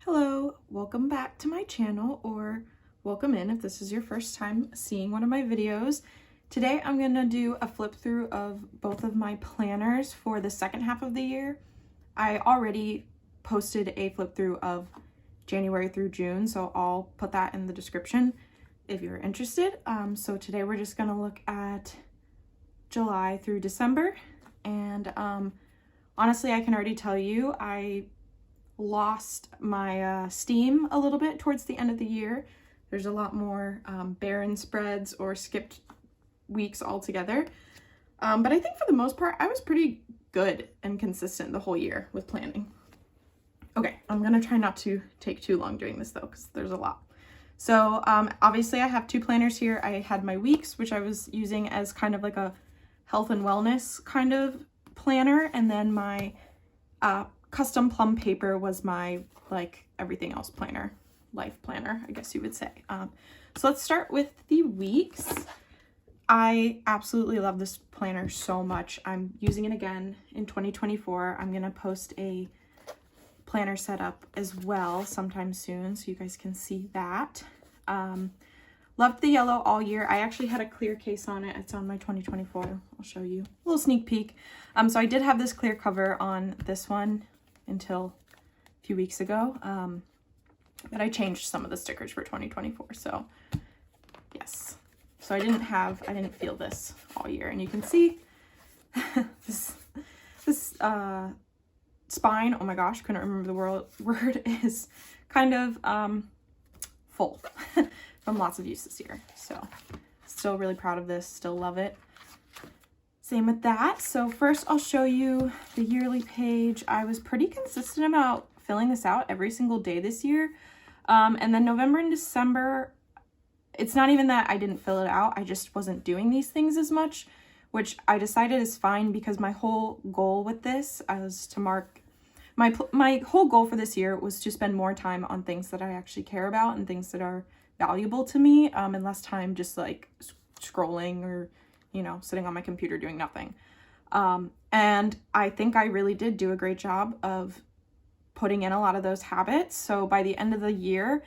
Hello, welcome back to my channel, or welcome in if this is your first time seeing one of my videos. Today I'm going to do a flip through of both of my planners for the second half of the year. I already posted a flip through of January through June, so I'll put that in the description if you're interested. So today we're just going to look at July through December, and honestly I can already tell you I lost my steam a little bit towards the end of the year. There's a lot more barren spreads or skipped weeks altogether. But I think for the most part, I was pretty good and consistent the whole year with planning. Okay, I'm gonna try not to take too long doing this though, because there's a lot. So obviously I have two planners here. I had my weeks, which I was using as kind of like a health and wellness kind of planner, and then my custom Plum Paper was my like everything else planner, life planner, I guess you would say. So let's start with the weeks. I absolutely love this planner so much. I'm using it again in 2024. I'm gonna post a planner setup as well sometime soon so you guys can see that. Loved the yellow all year. I actually had a clear case on it. It's on my 2024. I'll show you a little sneak peek. So I did have this clear cover on this one until a few weeks ago, but I changed some of the stickers for 2024, so yes. So I didn't feel this all year, and you can see this spine, oh my gosh, couldn't remember the word, is kind of full from lots of use this year. So still really proud of this, still love it. Same with that. So first I'll show you the yearly page. I was pretty consistent about filling this out every single day this year. And then November and December, it's not even that I didn't fill it out, I just wasn't doing these things as much, which I decided is fine because my whole goal with this was to mark, my whole goal for this year was to spend more time on things that I actually care about and things that are valuable to me, and less time just like scrolling or, you know, sitting on my computer doing nothing. And I think I really did do a great job of putting in a lot of those habits. So by the end of the year,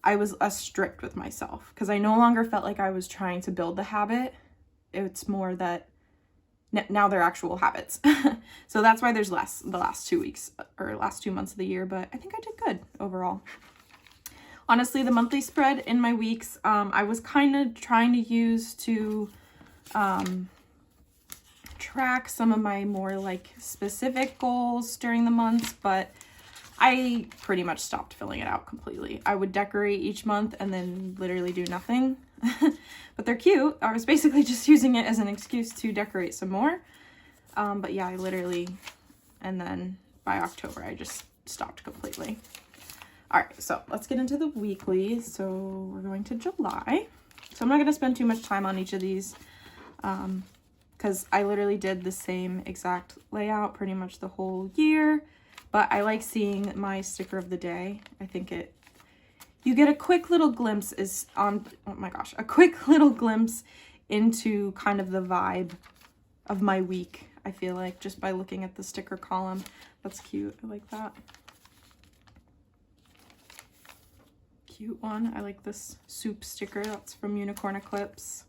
I was less strict with myself because I no longer felt like I was trying to build the habit. It's more that now they're actual habits. So that's why there's less the last 2 weeks or last 2 months of the year, but I think I did good overall. Honestly, the monthly spread in my weeks, I was kind of trying to use to track some of my more like specific goals during the months, but I pretty much stopped filling it out completely. I would decorate each month and then literally do nothing. But they're cute. I was basically just using it as an excuse to decorate some more. But yeah, I literally, and then by October I just stopped completely. All right, so let's get into the weekly. So we're going to July. So I'm not gonna spend too much time on each of these because I literally did the same exact layout pretty much the whole year, but I like seeing my sticker of the day. I think you get a quick little glimpse oh my gosh, a quick little glimpse into kind of the vibe of my week, I feel like, just by looking at the sticker column. That's cute, I like that. Cute one. I like this soup sticker. That's from Unicorn Eclipse.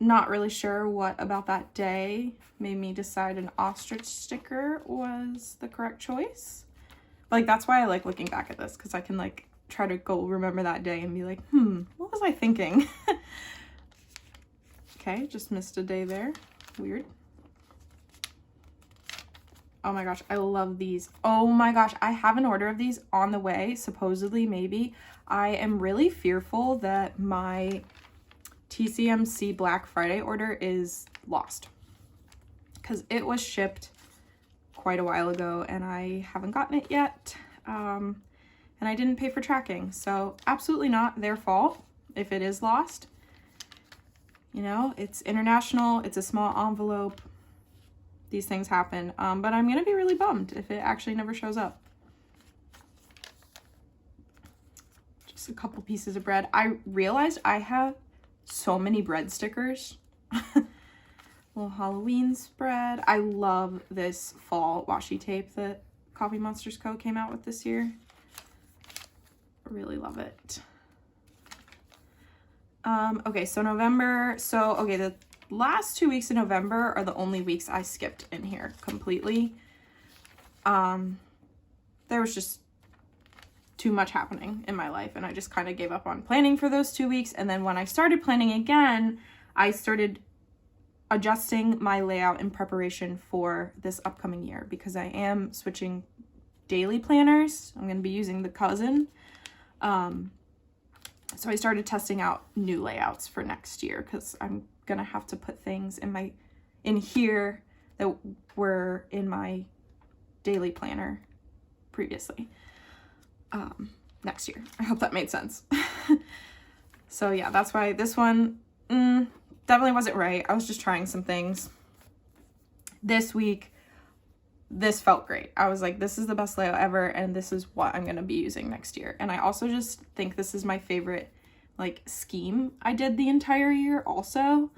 Not really sure what about that day made me decide an ostrich sticker was the correct choice. But like, that's why I like looking back at this, because I can like try to go remember that day and be like, what was I thinking? Okay, just missed a day there. Weird. Oh my gosh, I love these. Oh my gosh, I have an order of these on the way, supposedly, maybe. I am really fearful that my TCMC Black Friday order is lost because it was shipped quite a while ago and I haven't gotten it yet. And I didn't pay for tracking, so absolutely not their fault if it is lost. You know, it's international, it's a small envelope. These things happen, but I'm gonna be really bummed if it actually never shows up. Just a couple pieces of bread. I realized I have so many bread stickers. Little Halloween spread. I love this fall washi tape that Coffee Monsters Co. came out with this year. I really love it. Okay, so November, okay, the last 2 weeks in November are the only weeks I skipped in here completely. There was just too much happening in my life, and I just kind of gave up on planning for those 2 weeks. And then when I started planning again, I started adjusting my layout in preparation for this upcoming year, because I am switching daily planners. I'm going to be using the Cousin. So I started testing out new layouts for next year, because I'm going to have to put things in here that were in my daily planner previously next year. I hope that made sense. So yeah, that's why this one definitely wasn't right. I was just trying some things. This week, this felt great. I was like, this is the best layout ever, and this is what I'm going to be using next year. And I also just think this is my favorite like scheme I did the entire year also.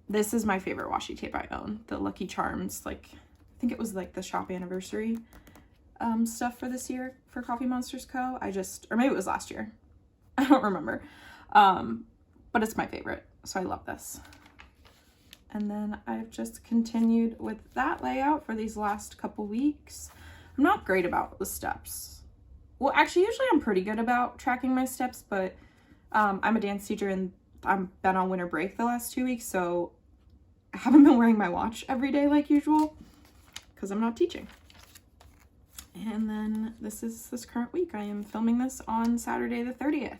This is my favorite washi tape I own. The Lucky Charms, like, I think it was like the shop anniversary stuff for this year for Coffee Monsters Co. Or maybe it was last year. I don't remember. But it's my favorite, so I love this. And then I've just continued with that layout for these last couple weeks. I'm not great about the steps. Well, actually, usually I'm pretty good about tracking my steps, but I'm a dance teacher and I've been on winter break the last 2 weeks, so I haven't been wearing my watch every day like usual because I'm not teaching. And then this is this current week. I am filming this on Saturday the 30th.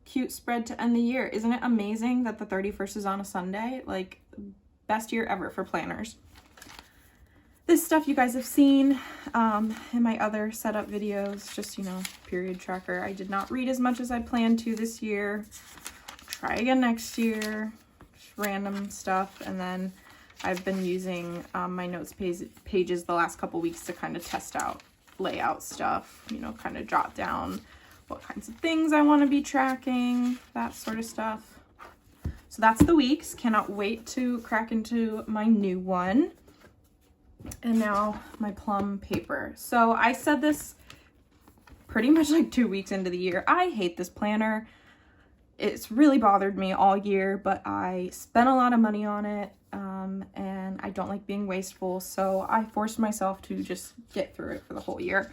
Cute spread to end the year. Isn't it amazing that the 31st is on a Sunday? Like, best year ever for planners. This stuff you guys have seen in my other setup videos, just, you know, period tracker. I did not read as much as I planned to this year. Try again next year. Just random stuff. And then I've been using my notes pages the last couple weeks to kind of test out layout stuff, you know, kind of jot down what kinds of things I want to be tracking, that sort of stuff. So that's the weeks. Cannot wait to crack into my new one. And now my Plum Paper. So I said this pretty much like 2 weeks into the year. I hate this planner. It's really bothered me all year, but I spent a lot of money on it, and I don't like being wasteful, so I forced myself to just get through it for the whole year.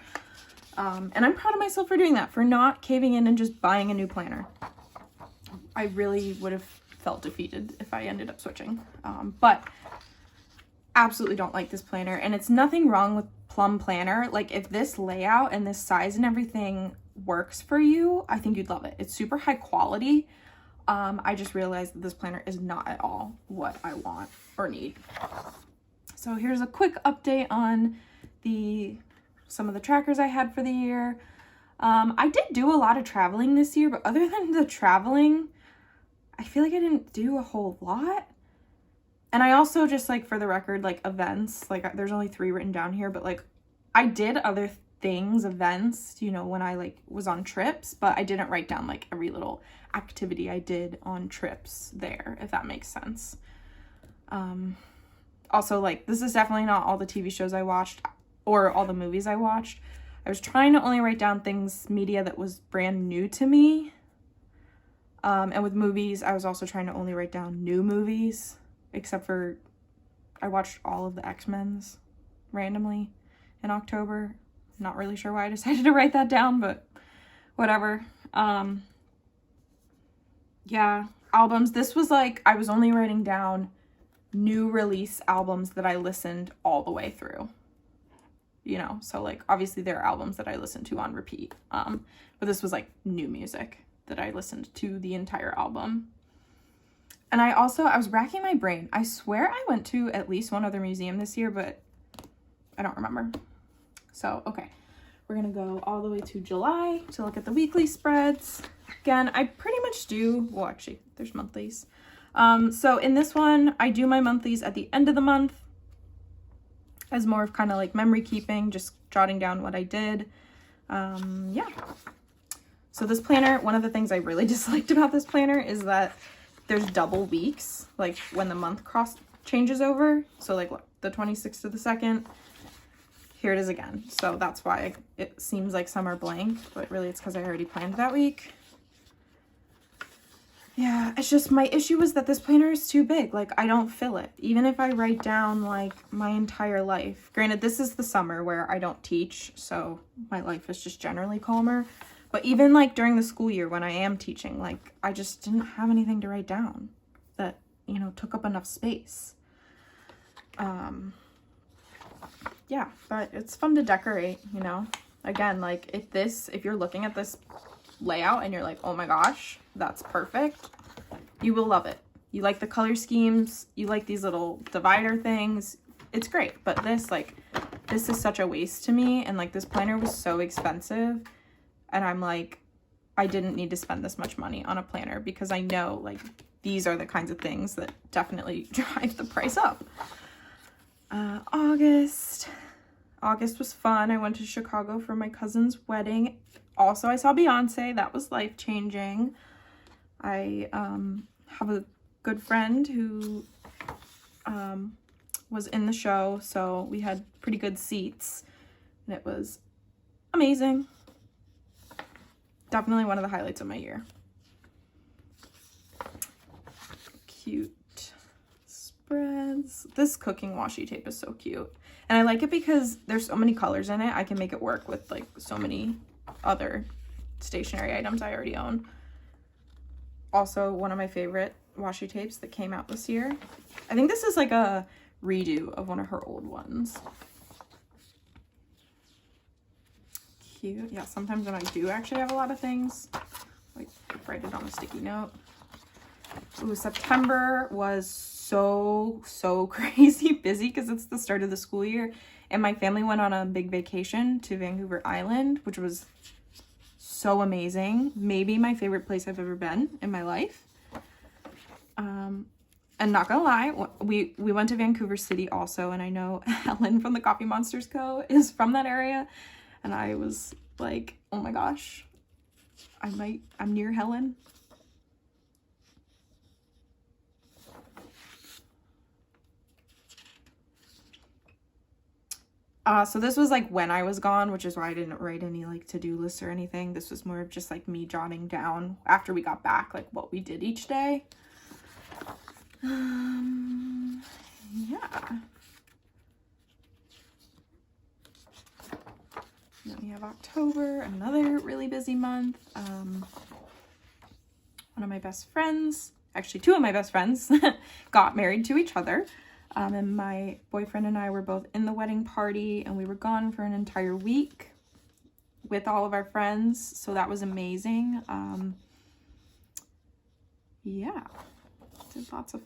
And I'm proud of myself for doing that, for not caving in and just buying a new planner. I really would have felt defeated if I ended up switching. But absolutely don't like this planner, and it's nothing wrong with Plum Planner. Like, if this layout and this size and everything works for you, I think you'd love it. It's super high quality. I just realized that this planner is not at all what I want or need. So here's a quick update on some of the trackers I had for the year. I did do a lot of traveling this year, but other than the traveling, I feel like I didn't do a whole lot. And I also, just like for the record, like events, like there's only 3 written down here, but like I did other things, events, you know, when I like was on trips, but I didn't write down like every little activity I did on trips there, if that makes sense. Also, like, this is definitely not all the TV shows I watched or all the movies I watched. I was trying to only write down media that was brand new to me. And with movies, I was also trying to only write down new movies, except for I watched all of the X-Men's randomly in October. Not really sure why I decided to write that down, but whatever. Yeah, albums. This was like, I was only writing down new release albums that I listened all the way through. You know, so like obviously there are albums that I listened to on repeat. But this was like new music that I listened to the entire album. And I was racking my brain. I swear I went to at least one other museum this year, but I don't remember. So, okay, we're gonna go all the way to July to look at the weekly spreads. Again, I pretty much do, well, actually, there's monthlies. So in this one, I do my monthlies at the end of the month as more of kind of like memory keeping, just jotting down what I did. Yeah. So this planner, one of the things I really disliked about this planner is that there's double weeks, like when the month changes over. So like what, the 26th to the 2nd. here it is again. So that's why it seems like some are blank, but really it's because I already planned that week. Yeah, it's just my issue is that this planner is too big. Like, I don't fill it. Even if I write down like my entire life. Granted, this is the summer where I don't teach, so my life is just generally calmer. But even like during the school year when I am teaching, like I just didn't have anything to write down that, you know, took up enough space. Yeah, but it's fun to decorate, you know. Again, like if you're looking at this layout and you're like, oh my gosh, that's perfect, you will love it. You like the color schemes, you like these little divider things, it's great. But this is such a waste to me, and like this planner was so expensive, and I'm like, I didn't need to spend this much money on a planner, because I know like these are the kinds of things that definitely drive the price up. August was fun. I went to Chicago for my cousin's wedding. Also, I saw Beyonce. That was life-changing. I have a good friend who was in the show, so we had pretty good seats, and it was amazing. Definitely one of the highlights of my year. Cute spreads. This cooking washi tape is so cute. And I like it because there's so many colors in it. I can make it work with like so many other stationery items I already own. Also, one of my favorite washi tapes that came out this year. I think this is like a redo of one of her old ones. Cute. Yeah, sometimes when I do actually have a lot of things, like write it on a sticky note. Ooh, September was so crazy busy because it's the start of the school year, and my family went on a big vacation to Vancouver Island, which was so amazing. Maybe my favorite place I've ever been in my life. And not gonna lie, we went to Vancouver City also, and I know Helen from the Coffee Monsters Co. is from that area, and I was like, oh my gosh, I'm near Helen. So this was like when I was gone, which is why I didn't write any like to-do lists or anything. This was more of just like me jotting down after we got back, like what we did each day. Yeah. Then we have October, another really busy month. One of my best friends, actually two of my best friends, got married to each other. And my boyfriend and I were both in the wedding party, and we were gone for an entire week with all of our friends. So that was amazing. Yeah, did lots of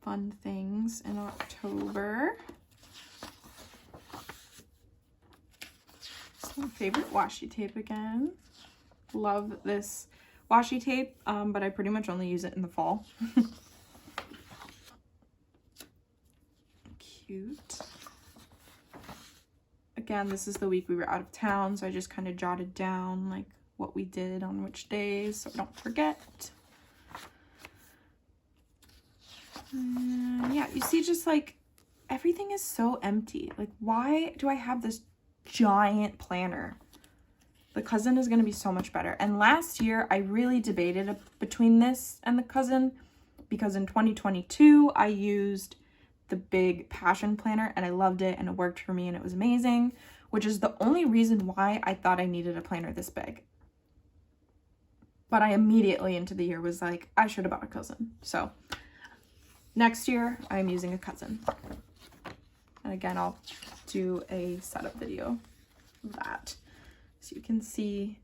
fun things in October. So my favorite washi tape again. Love this washi tape, but I pretty much only use it in the fall. Cute. Again, this is the week we were out of town, so I just kind of jotted down like what we did on which days so I don't forget. Yeah, you see, just like everything is so empty. Like, why do I have this giant planner? The cousin is going to be so much better. And last year I really debated between this and the cousin, because in 2022 I used the big passion planner and I loved it and it worked for me and it was amazing, which is the only reason why I thought I needed a planner this big. But I immediately into the year was like, I should have bought a cousin. So next year I'm using a cousin. And again, I'll do a setup video of that. So you can see,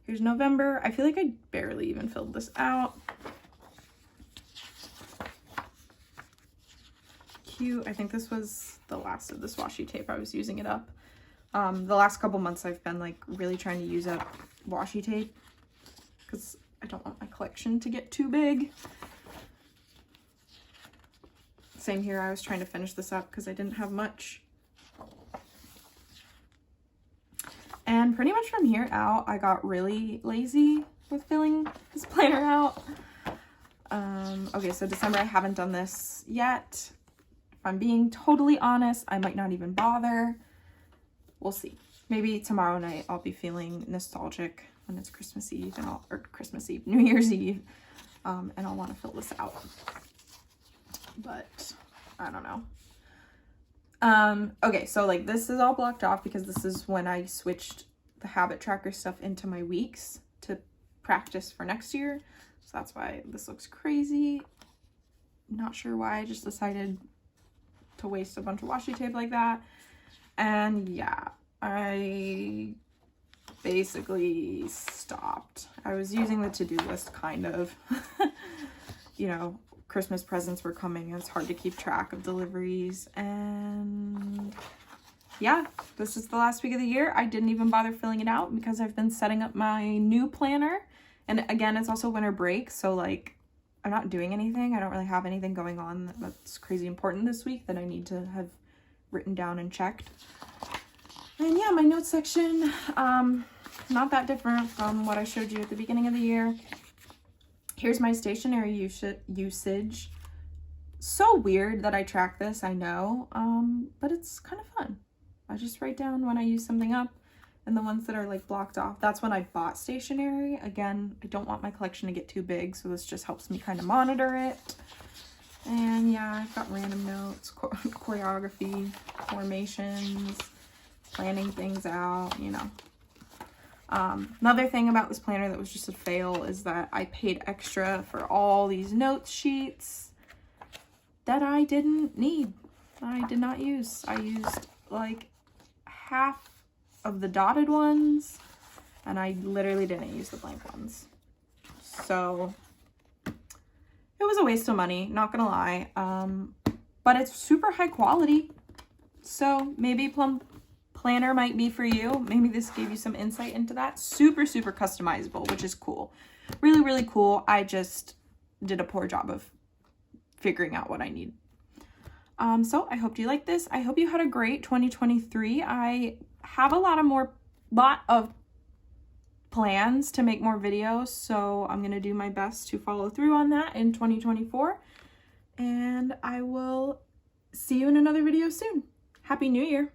here's November. I feel like I barely even filled this out. Cute. I think this was the last of this washi tape. I was using it up. The last couple months I've been like really trying to use up washi tape because I don't want my collection to get too big. Same here. I was trying to finish this up because I didn't have much. And pretty much from here out, I got really lazy with filling this planner out. Okay, so December, I haven't done this yet. If I'm being totally honest, I might not even bother. we'll see. Maybe tomorrow night I'll be feeling nostalgic when it's Christmas Eve New Year's Eve, and I'll want to fill this out. But I don't know. Okay, so like this is all blocked off because this is when I switched the habit tracker stuff into my weeks to practice for next year. So that's why this looks crazy. Not sure why I just decided to waste a bunch of washi tape like that. And yeah, I basically stopped. I was using the to-do list kind of. You know, Christmas presents were coming and it's hard to keep track of deliveries. And yeah, this is the last week of the year. I didn't even bother filling it out because I've been setting up my new planner. And again, it's also winter break, so like I'm not doing anything. I don't really have anything going on that's crazy important this week that I need to have written down and checked. And yeah, my notes section, not that different from what I showed you at the beginning of the year. Here's my stationery usage. So weird that I track this, I know, but it's kind of fun. I just write down when I use something up, and the ones that are like blocked off, that's when I bought stationery. Again, I don't want my collection to get too big, so this just helps me kind of monitor it. And yeah, I've got random notes, choreography, formations, planning things out, you know. Another thing about this planner that was just a fail is that I paid extra for all these notes sheets that I didn't need. I did not use. I used like half of the dotted ones, and I literally didn't use the blank ones. So it was a waste of money, not gonna lie. But it's super high quality. So maybe Plum Planner might be for you. Maybe this gave you some insight into that. Super, super customizable, which is cool. Really, really cool. I just did a poor job of figuring out what I need. So I hope you like this. I hope you had a great 2023. I have a lot of plans to make more videos, so I'm gonna do my best to follow through on that in 2024. And I will see you in another video soon. Happy New Year.